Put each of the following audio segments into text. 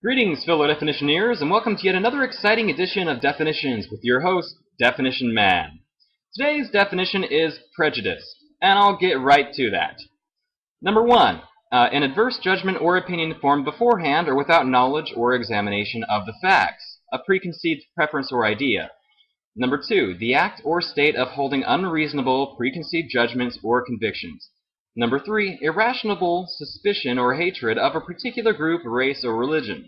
Greetings, fellow definitioneers, and welcome to yet another exciting edition of Definitions with your host, Definition Man. Today's definition is prejudice, and I'll get right to that. Number one, an adverse judgment or opinion formed beforehand or without knowledge or examination of the facts, a preconceived preference or idea. Number two, the act or state of holding unreasonable preconceived judgments or convictions. Number three, irrational suspicion or hatred of a particular group, race, or religion.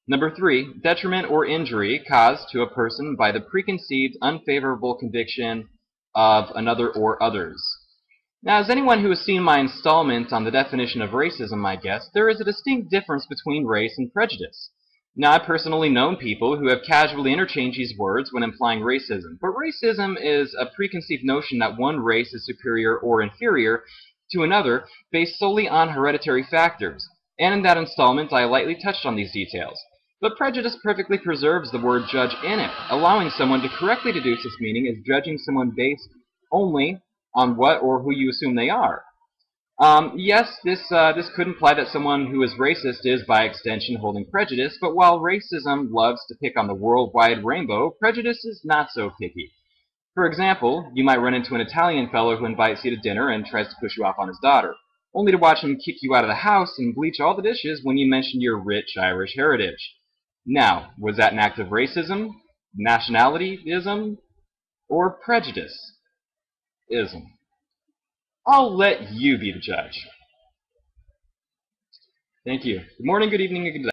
Number three, detriment or injury caused to a person by the preconceived unfavorable conviction of another or others. Now, as anyone who has seen my installment on the definition of racism might guess, there is a distinct difference between race and prejudice. Now, I've personally known people who have casually interchanged these words when implying racism, but racism is a preconceived notion that one race is superior or inferior to another based solely on hereditary factors, and in that installment I lightly touched on these details. But prejudice perfectly preserves the word judge in it, allowing someone to correctly deduce its meaning as judging someone based only on what or who you assume they are. Yes, this could imply that someone who is racist is, by extension, holding prejudice, but while racism loves to pick on the worldwide rainbow, prejudice is not so picky. For example, you might run into an Italian fellow who invites you to dinner and tries to push you off on his daughter, only to watch him kick you out of the house and bleach all the dishes when you mention your rich Irish heritage. Now, was that an act of racism, nationalityism, or prejudice-ism? I'll let you be the judge. Thank you. Good morning, good evening, and good night.